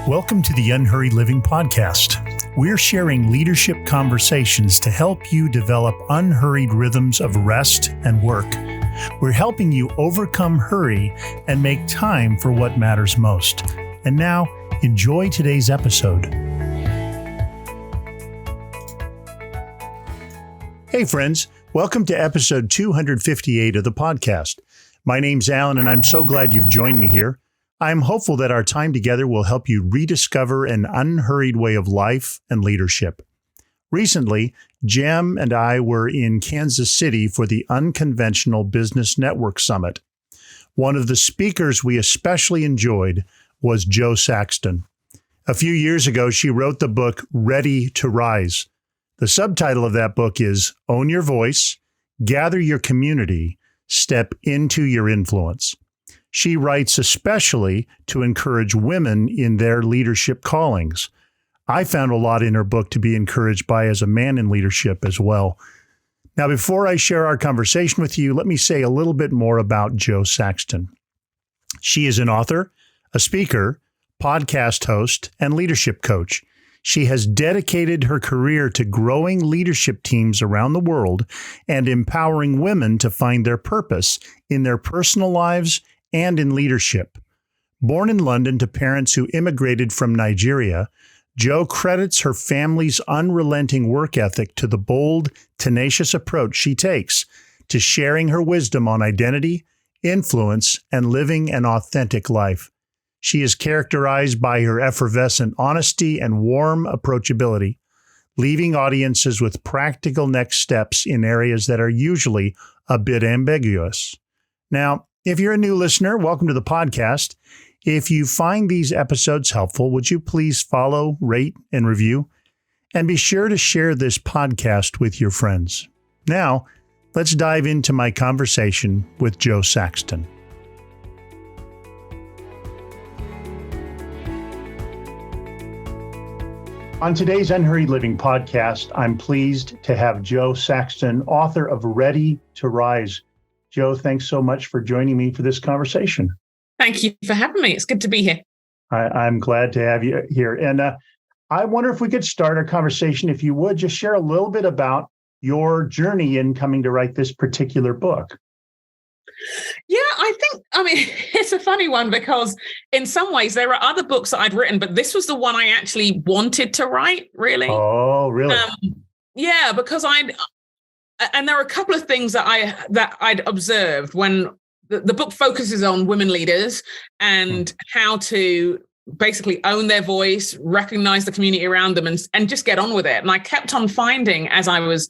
Welcome to the Unhurried Living Podcast. We're sharing leadership conversations to help you develop unhurried rhythms of rest and work. We're helping you overcome hurry and make time for what matters most. And now, enjoy today's episode. Hey friends, welcome to episode 258 of the podcast. My name's Alan, and I'm so glad you've joined me here. I'm hopeful that our time together will help you rediscover an unhurried way of life and leadership. Recently, Jem and I were in Kansas City for the Unconventional Business Network Summit. One of the speakers we especially enjoyed was Jo Saxton. A few years ago, she wrote the book Ready to Rise. The subtitle of that book is Own Your Voice, Gather Your Community, Step into Your Influence. She writes especially to encourage women in their leadership callings. I found a lot in her book to be encouraged by as a man in leadership as well. Now, before I share our conversation with you, let me say a little bit more about Jo Saxton. She is an author, a speaker, podcast host, and leadership coach. She has dedicated her career to growing leadership teams around the world and empowering women to find their purpose in their personal lives and in leadership. Born in London to parents who immigrated from Nigeria, Jo credits her family's unrelenting work ethic to the bold, tenacious approach she takes to sharing her wisdom on identity, influence, and living an authentic life. She is characterized by her effervescent honesty and warm approachability, leaving audiences with practical next steps in areas that are usually a bit ambiguous. Now, if you're a new listener, welcome to the podcast. If you find these episodes helpful, would you please follow, rate, and review? And be sure to share this podcast with your friends. Now, let's dive into my conversation with Jo Saxton. On today's Unhurried Living podcast, I'm pleased to have Jo Saxton, author of Ready to Rise. Jo, thanks so much for joining me for this conversation. Thank you for having me. It's good to be here. I'm glad to have you here. And I wonder if we could start our conversation, if you would, just share a little bit about your journey in coming to write this particular book. Yeah, it's a funny one because in some ways there are other books that I'd written, but this was the one I actually wanted to write, really. Oh, really? Yeah, because and there are a couple of things that I'd observed when the book focuses on women leaders and how to basically own their voice, recognize the community around them, and just get on with it. And I kept on finding as I was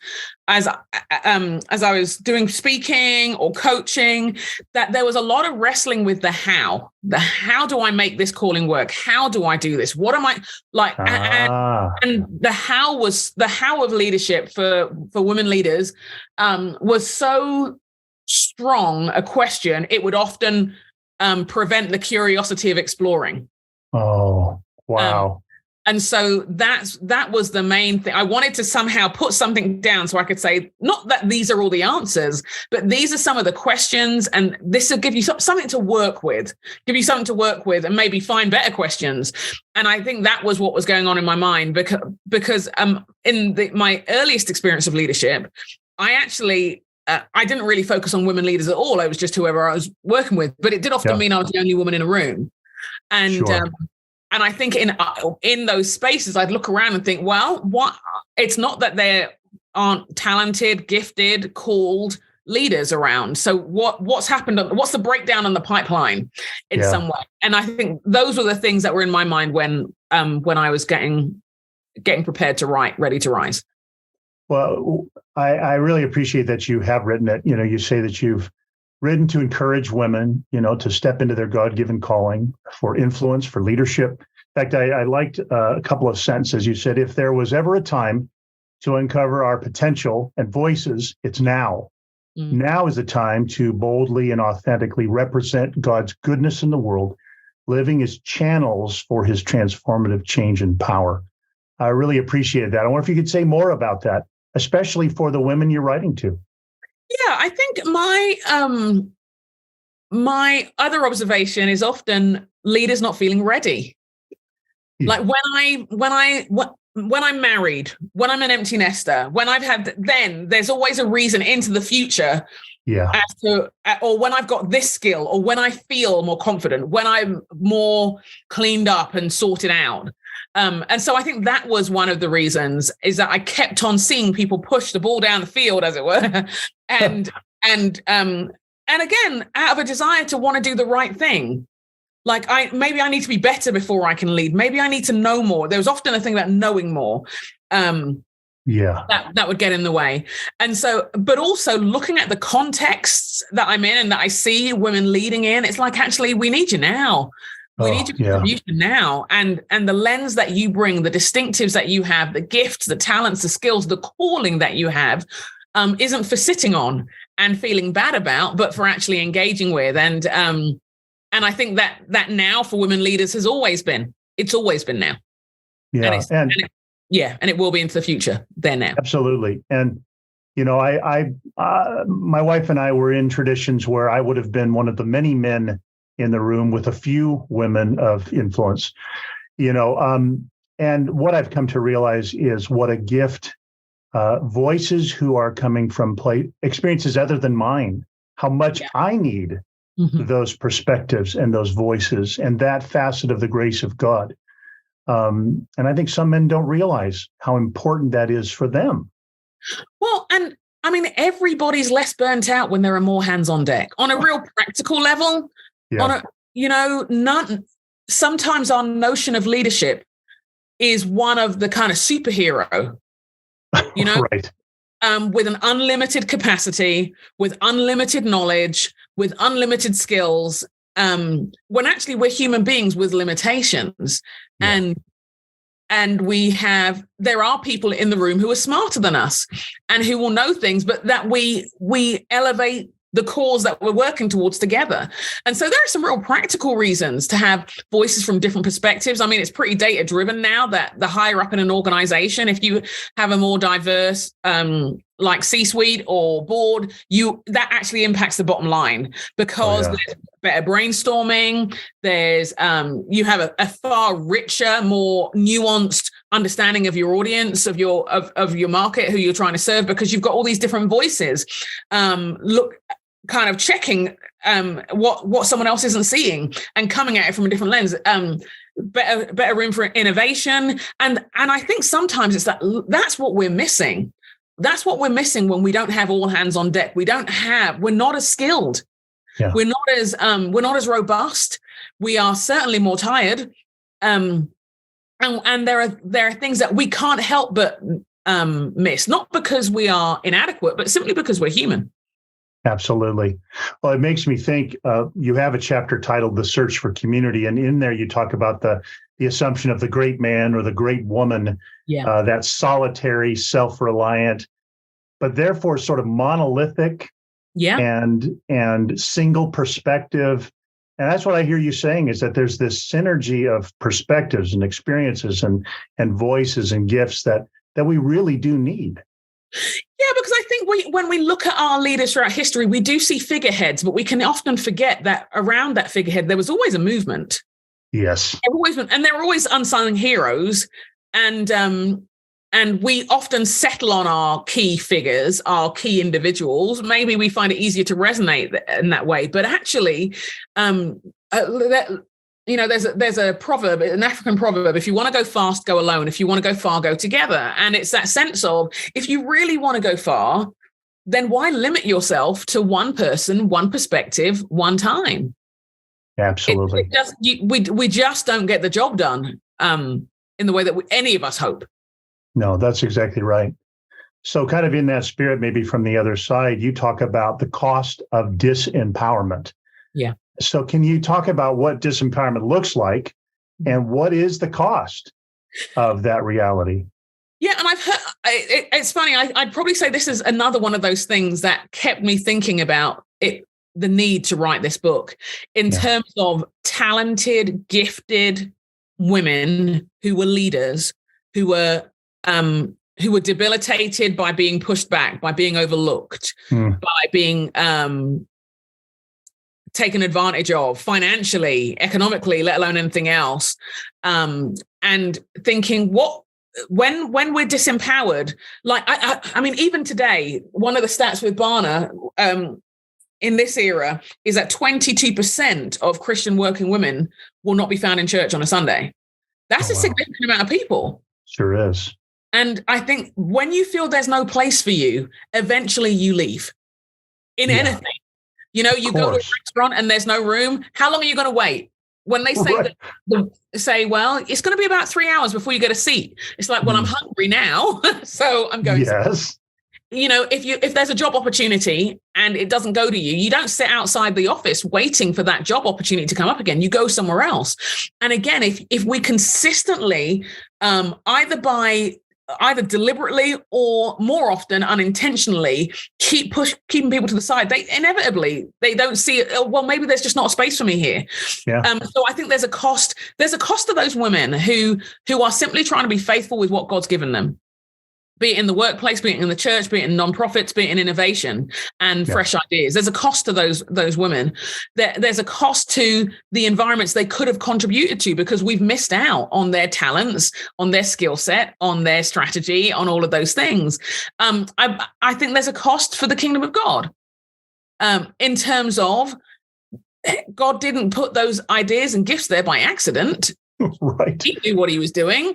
doing speaking or coaching that there was a lot of wrestling with the how. How do I make this calling work? How do I do this? What am I like? And the how of leadership for women leaders was so strong a question. It would often prevent the curiosity of exploring. Oh, wow. And so that was the main thing. I wanted to somehow put something down so I could say, not that these are all the answers, but these are some of the questions, and this will give you something to work with, and maybe find better questions. And I think that was what was going on in my mind because in my earliest experience of leadership, I actually I didn't really focus on women leaders at all. I was just whoever I was working with, but it did often mean I was the only woman in a room. And sure. And I think in those spaces, I'd look around and think, well, what? It's not that there aren't talented, gifted, called leaders around. So what's happened? What's the breakdown on the pipeline in some way? And I think those were the things that were in my mind when I was getting prepared to write Ready to Rise. Well, I really appreciate that you have written it. You know, you say that you've written to encourage women, to step into their God-given calling for influence, for leadership. In fact, I liked a couple of sentences. You said, if there was ever a time to uncover our potential and voices, it's now. Now is the time to boldly and authentically represent God's goodness in the world, living as channels for his transformative change and power. I really appreciated that. I wonder if you could say more about that, especially for the women you're writing to. Yeah, I think my other observation is often leaders not feeling ready. Like when I'm married, when I'm an empty nester, when I've had, then there's always a reason into the future. Yeah. As to, or when I've got this skill, or when I feel more confident, when I'm more cleaned up and sorted out. And so I think that was one of the reasons, is that I kept on seeing people push the ball down the field, as it were, and again, out of a desire to want to do the right thing. Like maybe I need to be better before I can lead. Maybe I need to know more. There was often a thing about knowing more. That would get in the way. And so, but also looking at the contexts that I'm in and that I see women leading in, it's like, actually, we need you now. We need your contribution now. And the lens that you bring, the distinctives that you have, the gifts, the talents, the skills, the calling that you have, isn't for sitting on and feeling bad about, but for actually engaging with. And I think that now for women leaders has always been. It's always been now. Yeah. And it will be into the future there now. Absolutely. And, you know, my wife and I were in traditions where I would have been one of the many men in the room with a few women of influence, you know, and what I've come to realize is what a gift voices who are coming from experiences other than mine, how much I need those perspectives and those voices and that facet of the grace of God. And I think some men don't realize how important that is for them. Well, and I mean, everybody's less burnt out when there are more hands on deck on a real practical level. Sometimes our notion of leadership is one of the kind of superhero, you know, right. With an unlimited capacity, with unlimited knowledge, with unlimited skills, when actually we're human beings with limitations. And there are people in the room who are smarter than us and who will know things, but that we elevate the cause that we're working towards together. And so there are some real practical reasons to have voices from different perspectives. I mean, it's pretty data driven now that the higher up in an organization, if you have a more diverse, like C-suite or board, that actually impacts the bottom line because there's better brainstorming. There's you have a far richer, more nuanced understanding of your audience, of your market, who you're trying to serve, because you've got all these different voices. Kind of checking what someone else isn't seeing and coming at it from a different lens. Better room for innovation, and I think sometimes it's that's what we're missing. That's what we're missing when we don't have all hands on deck. We're not as skilled. Yeah. We're not as robust. We are certainly more tired. And there are things that we can't help but miss, not because we are inadequate, but simply because we're human. Absolutely. Well, it makes me think, you have a chapter titled The Search for Community, and in there you talk about the assumption of the great man or the great woman, that's solitary, self-reliant, but therefore sort of monolithic and single perspective. And that's what I hear you saying, is that there's this synergy of perspectives and experiences and voices and gifts that we really do need. Yeah, because I think when we look at our leaders throughout history, we do see figureheads, but we can often forget that around that figurehead, there was always a movement. Yes. And there were always unsung heroes. And we often settle on our key figures, our key individuals. Maybe we find it easier to resonate in that way. But actually, there's a proverb, an African proverb: if you want to go fast, go alone. If you want to go far, go together. And it's that sense of, if you really want to go far, then why limit yourself to one person, one perspective, one time? Absolutely. We just don't get the job done in the way that any of us hope. No, that's exactly right. So kind of in that spirit, maybe from the other side, you talk about the cost of disempowerment. Yeah. So can you talk about what disempowerment looks like and what is the cost of that reality? Yeah, and I've heard, it's funny, I'd probably say this is another one of those things that kept me thinking about it, the need to write this book in terms of talented, gifted women who were leaders, who were debilitated by being pushed back, by being overlooked, by being taken advantage of financially, economically, let alone anything else. And thinking when we're disempowered, like, I mean, even today, one of the stats with Barna, in this era is that 22% of Christian working women will not be found in church on a Sunday. That's a significant amount of people. Sure is. And I think when you feel there's no place for you, eventually you leave in anything. You go to a restaurant and there's no room. How long are you going to wait? When they say, well, it's going to be about 3 hours before you get a seat. It's like, well, I'm hungry now. So I'm going Yes. If there's a job opportunity and it doesn't go to you, you don't sit outside the office waiting for that job opportunity to come up again. You go somewhere else. And again, if we consistently, either deliberately or more often unintentionally, keeping people to the side, they inevitably don't see it. Oh, well, maybe there's just not a space for me here. Yeah. So I think there's a cost. There's a cost to those women who are simply trying to be faithful with what God's given them. Be it in the workplace, be it in the church, be it in nonprofits, be it in innovation and fresh ideas. There's a cost to those women. There's a cost to the environments they could have contributed to because we've missed out on their talents, on their skill set, on their strategy, on all of those things. I think there's a cost for the kingdom of God in terms of God didn't put those ideas and gifts there by accident. Right. He knew what he was doing.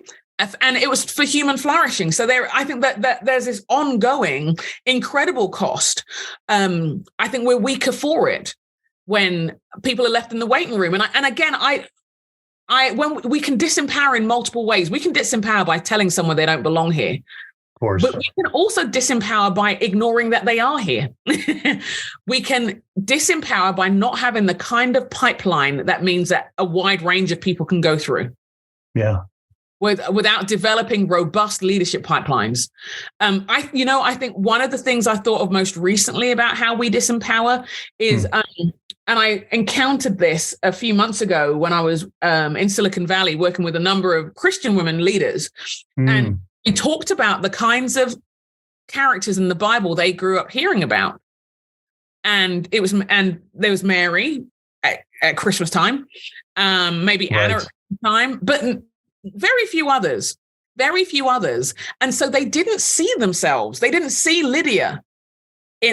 And it was for human flourishing. So I think that there's this ongoing, incredible cost. I think we're weaker for it when people are left in the waiting room. And again, when we can disempower in multiple ways. We can disempower by telling someone they don't belong here. Of course. But we can also disempower by ignoring that they are here. We can disempower by not having the kind of pipeline that means that a wide range of people can go through. Yeah. Without developing robust leadership pipelines. I think one of the things I thought of most recently about how we disempower is, and I encountered this a few months ago when I was in Silicon Valley working with a number of Christian women leaders. And we talked about the kinds of characters in the Bible they grew up hearing about. And there was Mary at Christmas time, maybe Anna at Christmas time, but very few others. And so they didn't see themselves. They didn't see Lydia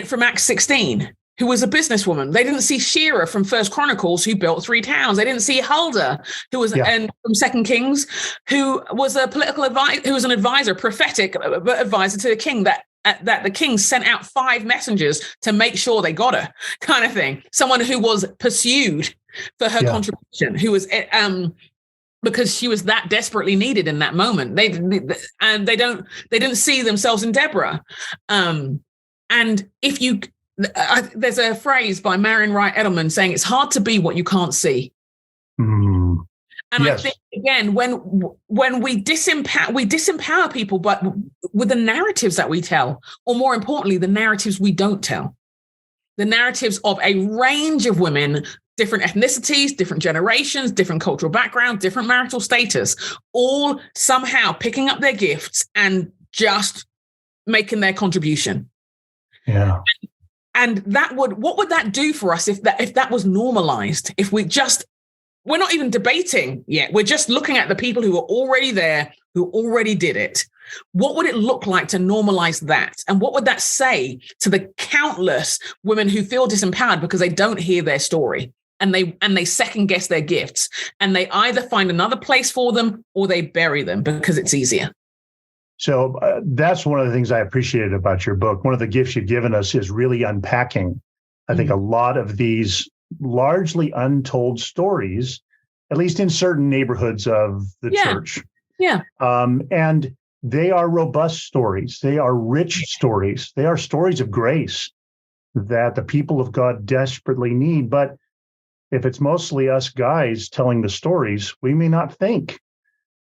from Acts 16, who was a businesswoman. They didn't see Shira from First Chronicles, who built 3 towns. They didn't see Huldah, who was and from Second Kings, who was a political advisor, who was an advisor, prophetic advisor to the king, that the king sent out 5 messengers to make sure they got her, kind of thing. Someone who was pursued for her contribution, who was because she was that desperately needed in that moment. They didn't see themselves in Deborah. And there's a phrase by Marion Wright Edelman saying it's hard to be what you can't see. And I think again, when we disempower people, but with the narratives that we tell, or more importantly, the narratives we don't tell, the narratives of a range of women, different ethnicities, different generations, different cultural background, different marital status, all somehow picking up their gifts and just making their contribution. Yeah. And what would that do for us if that was normalized? If we're not even debating yet, we're just looking at the people who are already there, who already did it. What would it look like to normalize that? And what would that say to the countless women who feel disempowered because they don't hear their story? And they second guess their gifts, and they either find another place for them or they bury them because it's easier. So that's one of the things I appreciated about your book. One of the gifts you've given us is really unpacking, I think, a lot of these largely untold stories, at least in certain neighborhoods of the church. Yeah. And they are robust stories. They are rich stories. They are stories of grace that the people of God desperately need. But if it's mostly us guys telling the stories, we may not think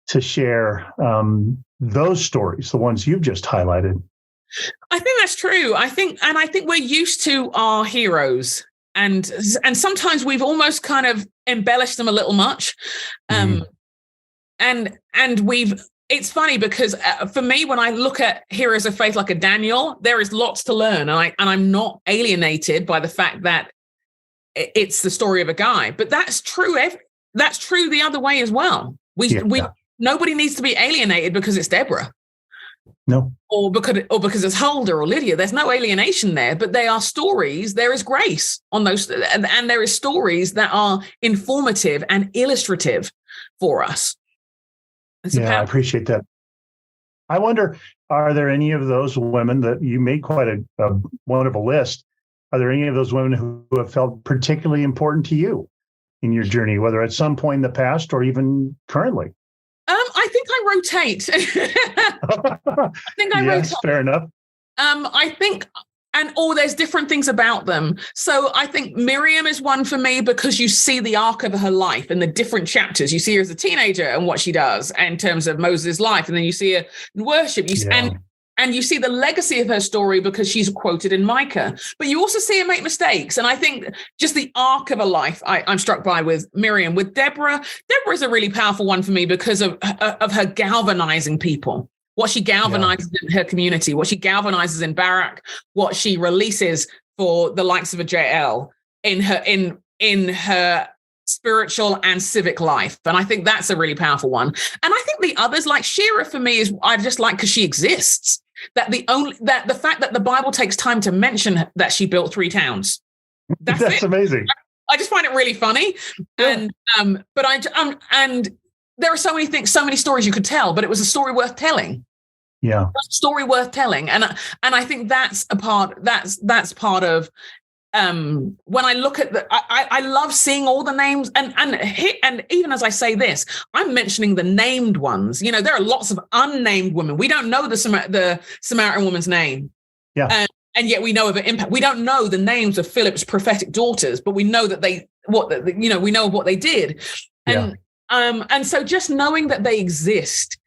to share those stories, the ones you've just highlighted. I think that's true. I think we're used to our heroes, and sometimes we've almost kind of embellished them a little much. And it's funny because for me, when I look at heroes of faith like a Daniel, there is lots to learn, and I'm not alienated by the fact that it's the story of a guy. But that's true. That's true the other way as well. Nobody needs to be alienated because it's Deborah. No. Or because it's Huldah or Lydia. There's no alienation there, but they are stories. There is grace on those, and there is stories that are informative and illustrative for us. I appreciate that. I wonder, are there any of those women that you made quite a wonderful list? Are there any of those women who have felt particularly important to you in your journey, whether at some point in the past or even currently? I think I rotate. Yes, fair enough. I think, there's different things about them. So I think Miriam is one for me because you see the arc of her life in the different chapters. You see her as a teenager and what she does in terms of Moses' life. And then you see her in worship. And you see the legacy of her story because she's quoted in Micah. But you also see her make mistakes. And I think just the arc of her life, I'm struck by with Miriam. With Deborah is a really powerful one for me because of her galvanizing people. What she galvanizes in her community, what she galvanizes in Barak, what she releases for the likes of a Jael in her spiritual and civic life. And I think that's a really powerful one. And I think the others, like Shira, for me, is I just like because she exists. That the fact that the Bible takes time to mention that she built 3 towns. That's amazing. I just find it really funny. Yeah. And there are so many things, so many stories you could tell, but it was a story worth telling. Yeah. A story worth telling. And I think that's part of when I look at I love seeing all the names and even as I say this, I'm mentioning the named ones. You know, there are lots of unnamed women. We don't know the Samaritan woman's name. Yeah. And yet we know of her impact. We don't know the names of Philip's prophetic daughters, but we know that we know what they did. And so just knowing that they exist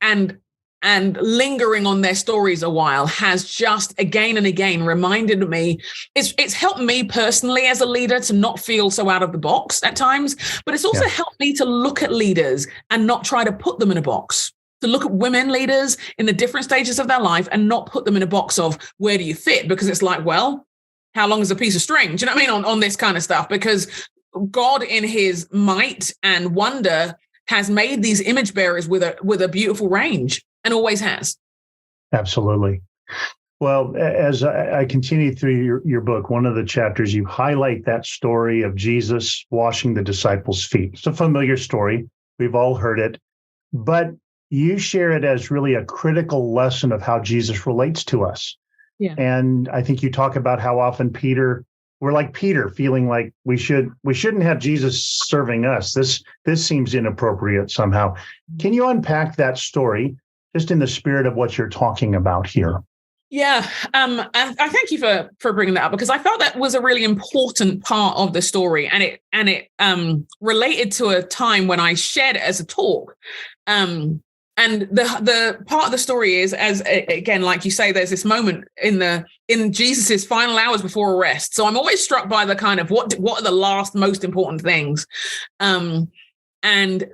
and lingering on their stories a while has just again and again reminded me, it's helped me personally as a leader to not feel so out of the box at times, but it's also helped me to look at leaders and not try to put them in a box, to look at women leaders in the different stages of their life and not put them in a box of where do you fit? Because it's like, well, how long is a piece of string? Do you know what I mean? On this kind of stuff, because God in his might and wonder has made these image bearers with a beautiful range. And always has. Absolutely. Well, as I continue through your book, one of the chapters, you highlight that story of Jesus washing the disciples' feet. It's a familiar story. We've all heard it. But you share it as really a critical lesson of how Jesus relates to us. Yeah. And I think you talk about how often we're like Peter, feeling like we shouldn't have Jesus serving us. This seems inappropriate somehow. Can you unpack that story just in the spirit of what you're talking about here? Yeah, and I thank you for bringing that up because I felt that was a really important part of the story, and it related to a time when I shared it as a talk. And the part of the story is, as again, like you say, there's this moment in Jesus's final hours before arrest. So I'm always struck by the kind of what are the last most important things, and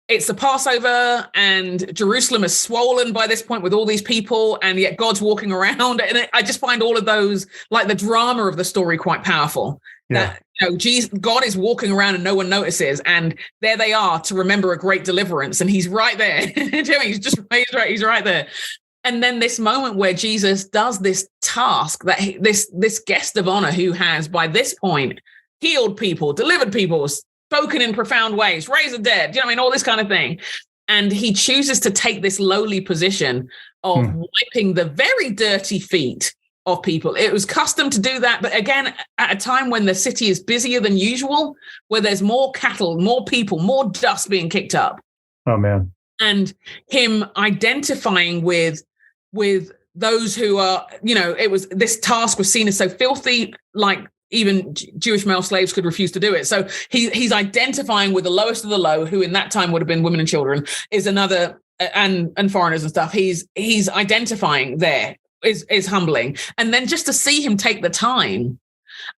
it's the Passover, and Jerusalem is swollen by this point with all these people, and yet God's walking around. And I just find all of those, like the drama of the story, quite powerful. Yeah. That, God is walking around and no one notices, and there they are to remember a great deliverance, and he's right there. He's right there. And then this moment where Jesus does this task that this guest of honor who has by this point healed people, delivered people, spoken in profound ways, raised the dead, you know what I mean, all this kind of thing. And he chooses to take this lowly position of wiping the very dirty feet of people. It was custom to do that, but again, at a time when the city is busier than usual, where there's more cattle, more people, more dust being kicked up. Oh, man. And him identifying with those who are, this task was seen as so filthy, like even Jewish male slaves could refuse to do it. So he's identifying with the lowest of the low, who in that time would have been women and children, is another, and foreigners and stuff. He's identifying there is humbling. And then just to see him take the time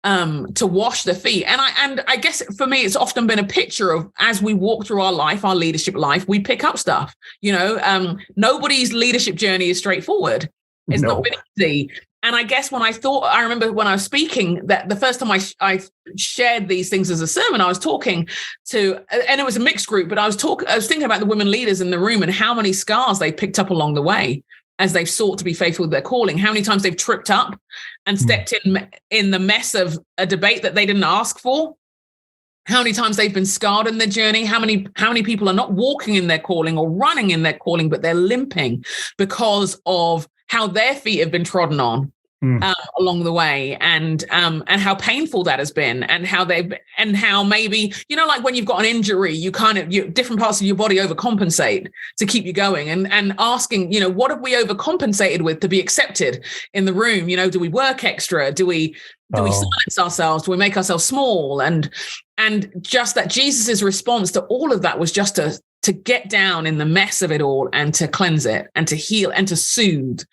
to wash the feet. And I guess for me, it's often been a picture of, as we walk through our life, our leadership life, we pick up stuff, nobody's leadership journey is straightforward. It's not been easy. I guess I remember when I was speaking that the first time I shared these things as a sermon, I was talking to, and it was a mixed group, but I was thinking about the women leaders in the room and how many scars they picked up along the way as they've sought to be faithful with their calling, how many times they've tripped up and stepped in the mess of a debate that they didn't ask for. How many times they've been scarred in their journey, how many people are not walking in their calling or running in their calling, but they're limping because of how their feet have been trodden on along the way, and how painful that has been, and how maybe, like when you've got an injury, you different parts of your body overcompensate to keep you going, and asking, what have we overcompensated with to be accepted in the room? Do we work extra? Do we silence ourselves? Do we make ourselves small? And just that Jesus's response to all of that was just to get down in the mess of it all and to cleanse it and to heal and to soothe,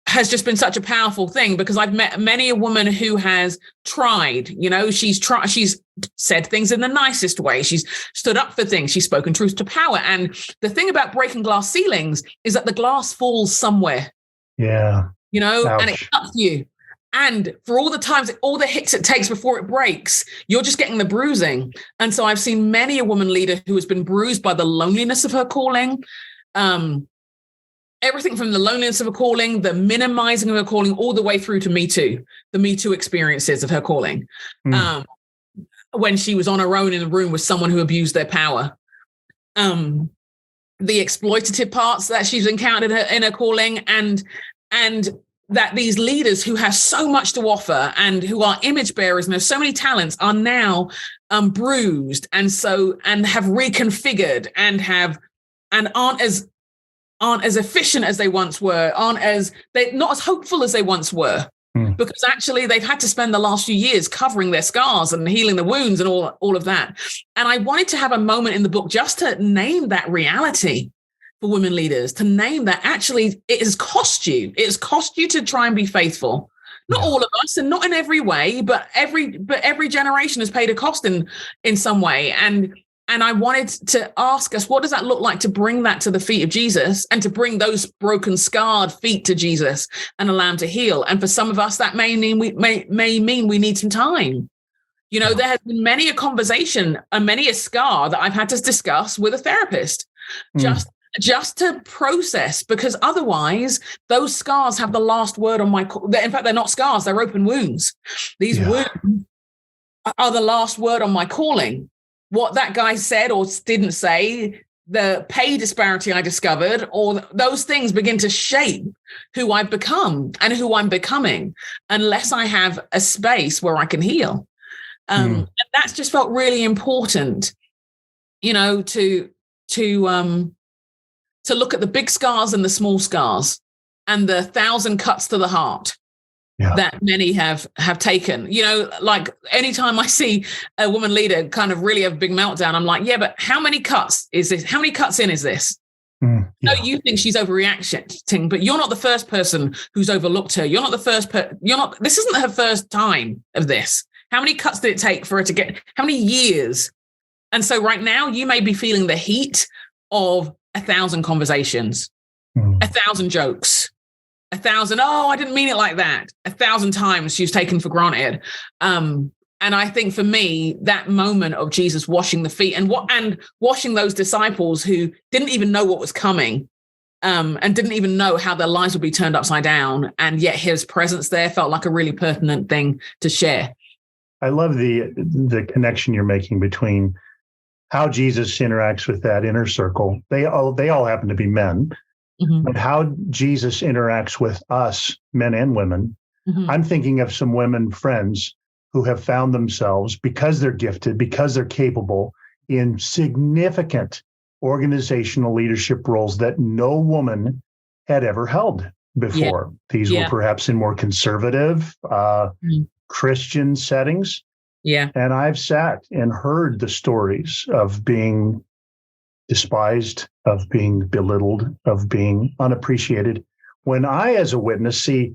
has just been such a powerful thing, because I've met many a woman who has tried, she's said things in the nicest way. She's stood up for things. She's spoken truth to power. And the thing about breaking glass ceilings is that the glass falls somewhere. Yeah. Ouch. And it cuts you. And for all the times, all the hits it takes before it breaks, you're just getting the bruising. And so I've seen many a woman leader who has been bruised by the loneliness of her calling, everything from the loneliness of a calling, the minimizing of her calling, all the way through to Me Too, the Me Too experiences of her calling. When she was on her own in a room with someone who abused their power. The exploitative parts that she's encountered in her calling, and that these leaders who have so much to offer and who are image bearers and have so many talents are now bruised and have reconfigured and aren't as efficient as they once were, not as hopeful as they once were, because actually they've had to spend the last few years covering their scars and healing the wounds and all of that. And I wanted to have a moment in the book just to name that reality for women leaders, to name that actually it has cost you. It has cost you to try and be faithful. Not all of us, and not in every way, but every generation has paid a cost in some way. And I wanted to ask us, what does that look like to bring that to the feet of Jesus, and to bring those broken, scarred feet to Jesus and allow him to heal? And for some of us, that may mean we need some time. There has been many a conversation and many a scar that I've had to discuss with a therapist, just to process, because otherwise those scars have the last word on in fact, they're not scars, they're open wounds. These wounds are the last word on my calling. What that guy said or didn't say, the pay disparity I discovered, or those things begin to shape who I've become and who I'm becoming, unless I have a space where I can heal. And that's just felt really important, to look at the big scars and the small scars and the 1,000 cuts to the heart that many have taken. Like anytime I see a woman leader kind of really have a big meltdown, I'm like, yeah, but how many cuts is this? How many cuts in is this? No, you think she's overreacting, but you're not the first person who's overlooked her. You're not the first this isn't her first time of this. How many cuts did it take for her to get, how many years? And so right now you may be feeling the heat of 1,000 conversations, 1,000 jokes, 1,000, oh, I didn't mean it like that. 1,000 times she was taken for granted. And I think for me, that moment of Jesus washing the feet and washing those disciples who didn't even know what was coming, and didn't even know how their lives would be turned upside down. And yet his presence there felt like a really pertinent thing to share. I love the connection you're making between how Jesus interacts with that inner circle. They all happen to be men, but how Jesus interacts with us, men and women. I'm thinking of some women friends who have found themselves, because they're gifted, because they're capable, in significant organizational leadership roles that no woman had ever held before. These were perhaps in more conservative Christian settings. And I've sat and heard the stories of being despised, of being belittled, of being unappreciated. When I, as a witness, see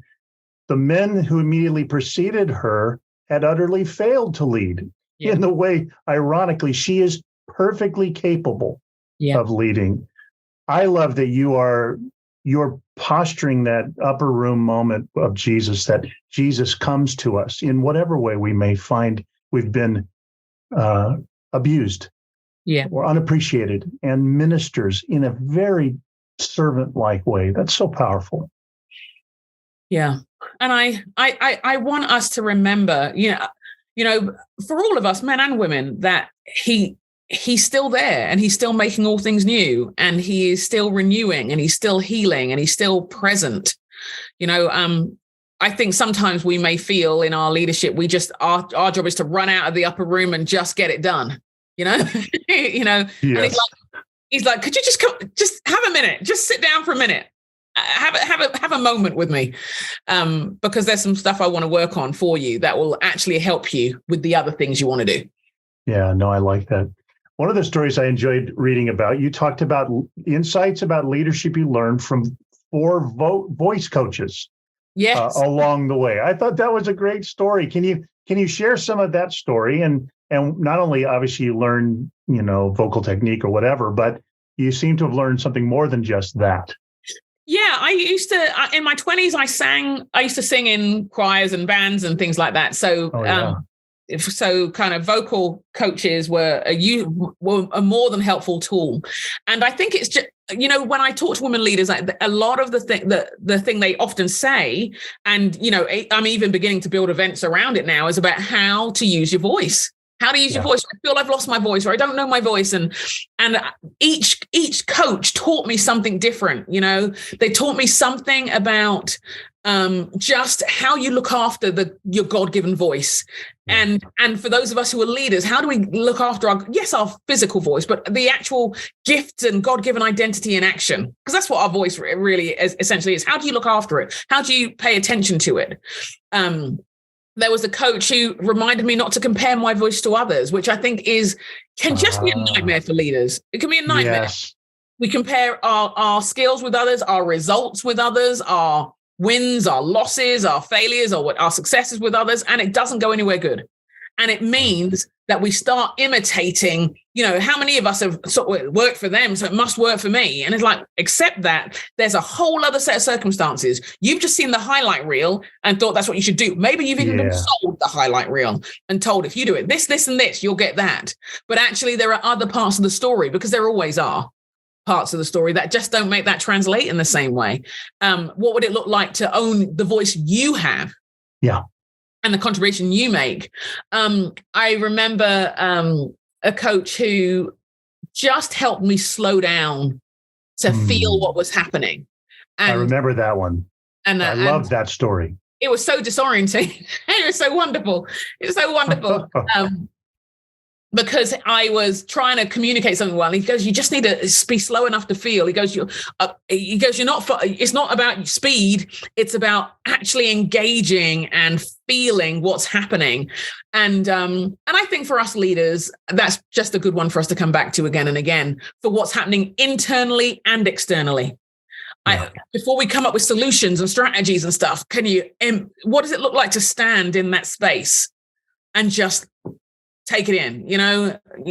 the men who immediately preceded her had utterly failed to lead in the way, ironically, she is perfectly capable of leading. I love that you are you're posturing that upper room moment of Jesus, that Jesus comes to us in whatever way we may find we've been abused or unappreciated, and ministers in a very servant-like way. That's so powerful. Yeah. And I want us to remember, for all of us, men and women, that he's still there, and he's still making all things new, and he is still renewing, and he's still healing, and he's still present. I think sometimes we may feel in our leadership, our job is to run out of the upper room and just get it done, Yes. And he's like, could you just have a minute, just sit down for a minute. Have a moment with me, because there's some stuff I want to work on for you that will actually help you with the other things you want to do. Yeah, no, I like that. One of the stories I enjoyed reading about, you talked about insights about leadership you learned from 4 voice coaches. Yes. Along the way. I thought that was a great story. Can you share some of that story? And not only obviously you learn, vocal technique or whatever, but you seem to have learned something more than just that. Yeah, I used to, in my 20s, I used to sing in choirs and bands and things like that. So, so kind of vocal coaches were a more than helpful tool. And I think it's just, when I talk to women leaders, a lot of the thing they often say, and, I'm even beginning to build events around it now, is about how to use your voice. How to use your voice. I feel I've lost my voice, or I don't know my voice. And each coach taught me something different. They taught me something about just how you look after your God-given voice. And for those of us who are leaders, how do we look after our physical voice, but the actual gifts and God-given identity in action? Because that's what our voice really essentially is. How do you look after it? How do you pay attention to it? There was a coach who reminded me not to compare my voice to others, which I think can just be a nightmare for leaders. It can be a nightmare. Yes. We compare our skills with others, our results with others, our wins, our losses, our failures, or our successes with others, and it doesn't go anywhere good. And it means that we start imitating, how many of us have sort of worked for them, so it must work for me. And it's like, accept that there's a whole other set of circumstances. You've just seen the highlight reel and thought that's what you should do. Maybe you've even been sold the highlight reel and told, if you do it, this, and this, you'll get that. But actually, there are other parts of the story, because there always are parts of the story that just don't make that translate in the same way. What would it look like to own the voice you have? Yeah. And the contribution you make. I remember a coach who just helped me slow down to feel what was happening. And, I remember that one. And I love that story. It was so disorienting. It was so wonderful. It was so wonderful. Because I was trying to communicate something well. He goes, you just need to be slow enough to feel. He goes, you're not, it's not about speed. It's about actually engaging and feeling what's happening. And I think for us leaders, that's just a good one for us to come back to again and again, for what's happening internally and externally. Before we come up with solutions and strategies and stuff, what does it look like to stand in that space and just take it in?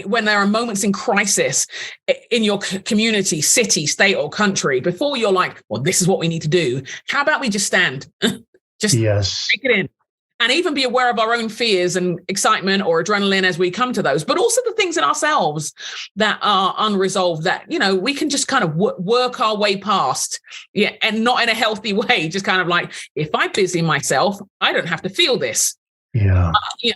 When there are moments in crisis in your community, city, state, or country, before you're like, well, this is what we need to do, how about we just stand? Just take it in. And even be aware of our own fears and excitement or adrenaline as we come to those, but also the things in ourselves that are unresolved that, we can just kind of work our way past, and not in a healthy way. Just kind of like, if I busy myself, I don't have to feel this. Yeah.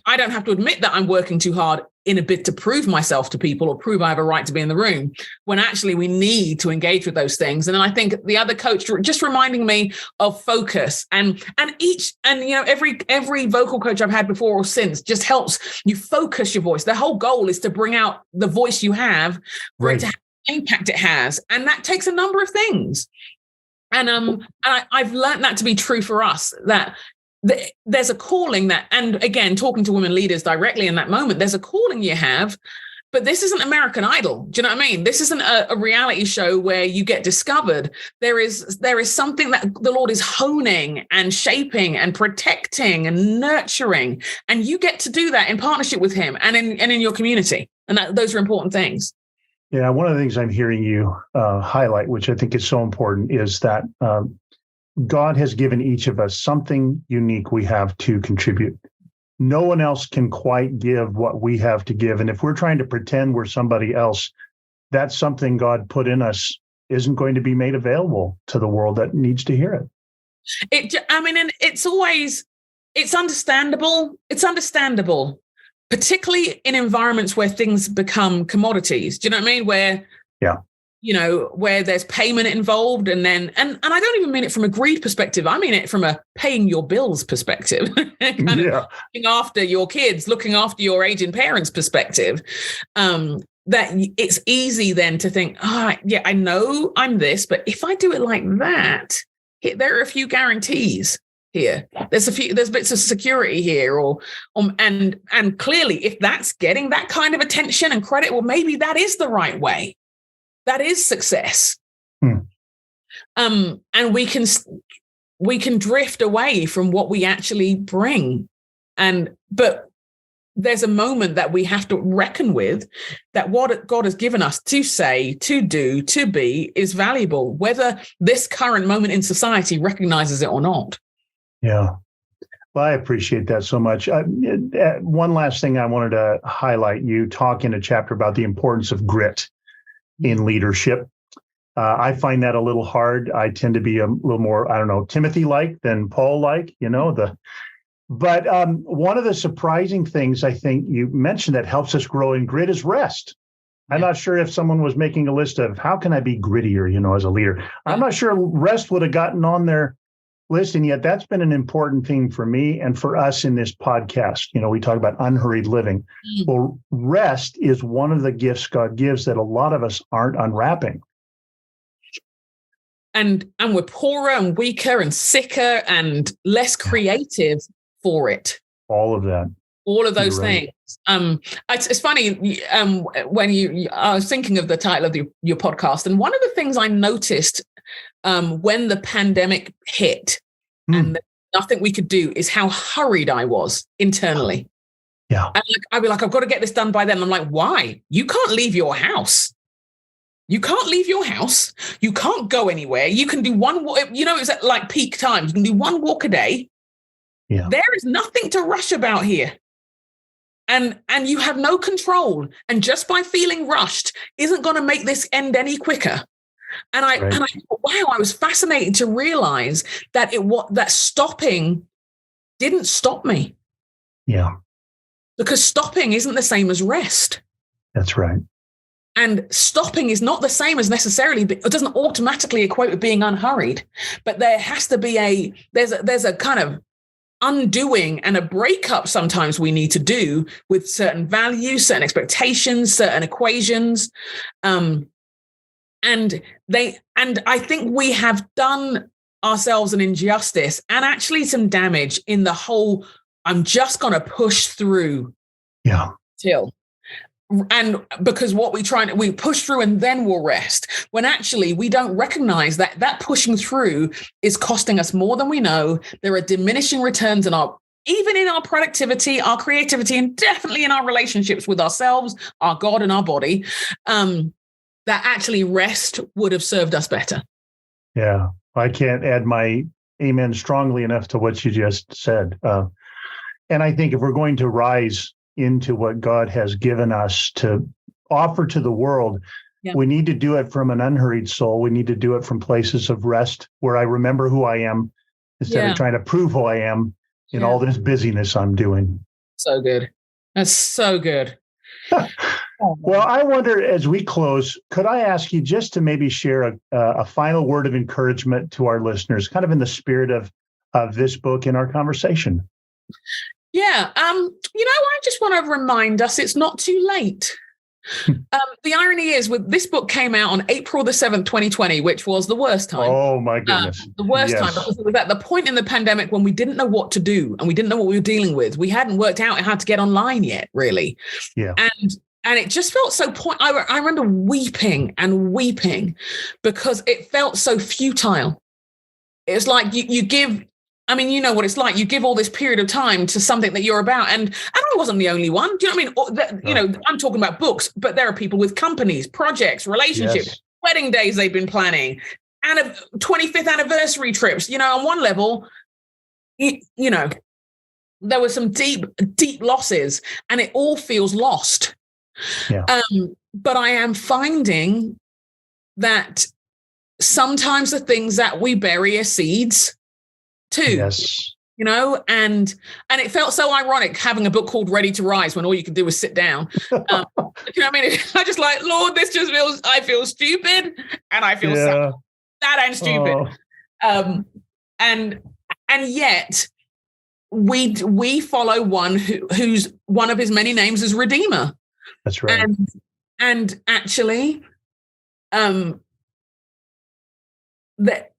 I don't have to admit that I'm working too hard in a bit to prove myself to people or prove I have a right to be in the room, when actually we need to engage with those things. And then I think the other coach just reminding me of focus and every vocal coach I've had before or since just helps you focus your voice. The whole goal is to bring out the voice you have for it to have the impact it has. And that takes a number of things. And I've learned that to be true for us, that there's a calling that, and again, talking to women leaders directly in that moment, there's a calling you have, but this isn't American Idol. Do you know what I mean? This isn't a reality show where you get discovered. There is something that the Lord is honing and shaping and protecting and nurturing, and you get to do that in partnership with Him and in your community. And those are important things. Yeah, one of the things I'm hearing you highlight, which I think is so important, is that God has given each of us something unique we have to contribute. No one else can quite give what we have to give. And if we're trying to pretend we're somebody else, that's something God put in us isn't going to be made available to the world that needs to hear it. And it's understandable. It's understandable, particularly in environments where things become commodities. Do you know what I mean? Where there's payment involved, and I don't even mean it from a greed perspective. I mean it from a paying your bills perspective, kind of looking after your kids, looking after your aging parents perspective. That it's easy then to think, I know I'm this, but if I do it like that, there are a few guarantees here. There's bits of security here, and clearly, if that's getting that kind of attention and credit, well, maybe that is the right way. That is success. And we can drift away from what we actually bring, but there's a moment that we have to reckon with, that what God has given us to say, to do, to be is valuable, whether this current moment in society recognizes it or not. Yeah. Well, I appreciate that so much. One last thing I wanted to highlight, you talk in a chapter about the importance of grit in leadership. I find that a little hard. I tend to be a little more, Timothy-like than Paul-like, But one of the surprising things I think you mentioned that helps us grow in grit is rest. I'm not sure if someone was making a list of how can I be grittier, as a leader. I'm not sure rest would have gotten on their list. And yet that's been an important thing for me and for us in this podcast. We talk about unhurried living. Well, rest is one of the gifts God gives that a lot of us aren't unwrapping. And we're poorer and weaker and sicker and less creative for it. All of that. All of those things. It's funny, when I was thinking of the title of your podcast, and one of the things I noticed when the pandemic hit and nothing we could do is how hurried I was internally. Yeah. And I'd be like, I've got to get this done by then. And I'm like, why? You can't leave your house. You can't leave your house. You can't go anywhere. You can do one walk. It's at like peak times. You can do one walk a day. Yeah. There is nothing to rush about here. And you have no control. And just by feeling rushed isn't going to make this end any quicker. And I thought, wow, I was fascinated to realize that that stopping didn't stop me. Yeah. Because stopping isn't the same as rest. That's right. And stopping is not the same as necessarily, it doesn't automatically equate with being unhurried, but there has to be there's a kind of undoing and a breakup sometimes we need to do with certain values, certain expectations, certain equations. And I think we have done ourselves an injustice and actually some damage in the whole, I'm just going to push through. Yeah. Till. And because we push through and then we'll rest, when actually we don't recognize that pushing through is costing us more than we know. There are diminishing returns even in our productivity, our creativity, and definitely in our relationships with ourselves, our God, and our body, that actually rest would have served us better. Yeah. I can't add my amen strongly enough to what you just said. And I think if we're going to rise into what God has given us to offer to the world, we need to do it from an unhurried soul. We need to do it from places of rest where I remember who I am instead of trying to prove who I am in all this busyness I'm doing. So good. That's so good. Well, I wonder, as we close, could I ask you just to maybe share a final word of encouragement to our listeners, kind of in the spirit of this book in our conversation? Yeah. I just want to remind us it's not too late. The irony is, this book came out on April the 7th, 2020, which was the worst time. Oh, my goodness. The worst time, because it was at the point in the pandemic when we didn't know what to do and we didn't know what we were dealing with. We hadn't worked out how to get online yet, really. Yeah. And it just felt so I remember weeping and weeping because it felt so futile. It was like you give I mean, you know what it's like. You give all this period of time to something that you're about. And I wasn't the only one. Do you know what I mean? You know, I'm talking about books, but there are people with companies, projects, relationships, wedding days they've been planning, and 25th anniversary trips. You know, on one level, you know, there were some deep, deep losses, and it all feels lost. Yeah. But I am finding that sometimes the things that we bury are seeds too. Yes. You know, and it felt so ironic having a book called Ready to Rise when all you could do was sit down. You know what I mean? I just like, Lord, this just feels, I feel stupid and I feel sad and stupid. And yet we follow one who's one of his many names is Redeemer. That's right. And actually, that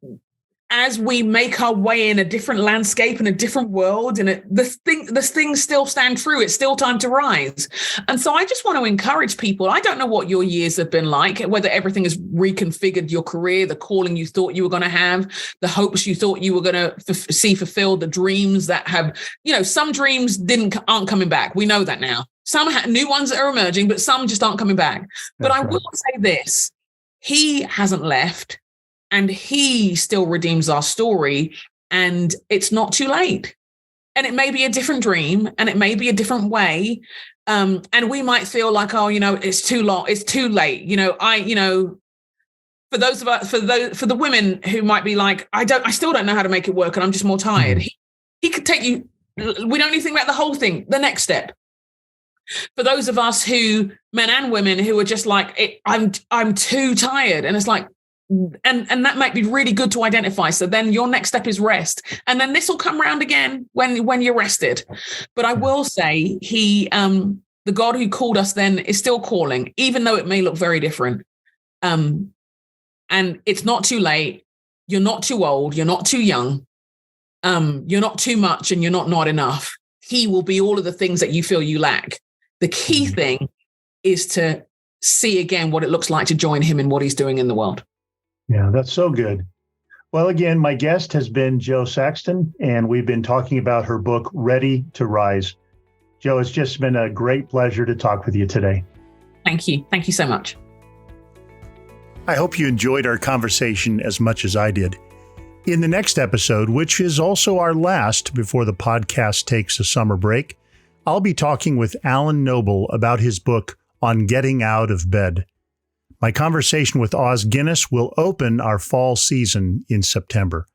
as we make our way in a different landscape and a different world, and this things still stand true. It's still time to rise. And so I just want to encourage people. I don't know what your years have been like, whether everything has reconfigured your career, the calling you thought you were going to have, the hopes you thought you were going to see fulfilled, the dreams that have, you know, some dreams aren't coming back. We know that now. Some new ones that are emerging, but some just aren't coming back. But I will say this, he hasn't left. And he still redeems our story, and it's not too late. And it may be a different dream, and it may be a different way. And we might feel like, oh, you know, it's too long, it's too late. You know, for those of us, for the women who might be like, I still don't know how to make it work, and I'm just more tired. He could take you. We don't need to think about the whole thing. The next step. For those of us who, men and women, who are just like, I'm too tired, and it's like. And that might be really good to identify. So then your next step is rest. And then this will come around again when you're rested. But I will say the God who called us then is still calling, even though it may look very different. And it's not too late. You're not too old. You're not too young. You're not too much, and you're not enough. He will be all of the things that you feel you lack. The key thing is to see again what it looks like to join him in what he's doing in the world. Yeah, that's so good. Well, again, my guest has been Jo Saxton, and we've been talking about her book, Ready to Rise. Jo, it's just been a great pleasure to talk with you today. Thank you. Thank you so much. I hope you enjoyed our conversation as much as I did. In the next episode, which is also our last before the podcast takes a summer break, I'll be talking with Alan Noble about his book, On Getting Out of Bed. My conversation with Os Guinness will open our fall season in September.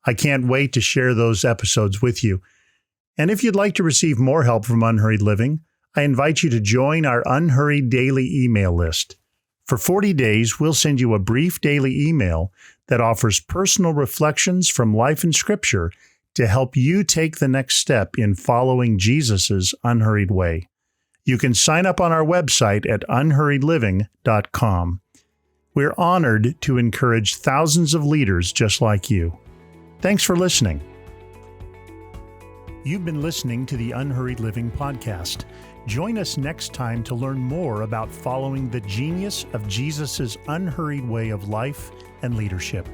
I can't wait to share those episodes with you. And if you'd like to receive more help from Unhurried Living, I invite you to join our Unhurried daily email list. For 40 days, we'll send you a brief daily email that offers personal reflections from life and Scripture to help you take the next step in following Jesus's unhurried way. You can sign up on our website at unhurriedliving.com. We're honored to encourage thousands of leaders just like you. Thanks for listening. You've been listening to the Unhurried Living podcast. Join us next time to learn more about following the genius of Jesus's unhurried way of life and leadership.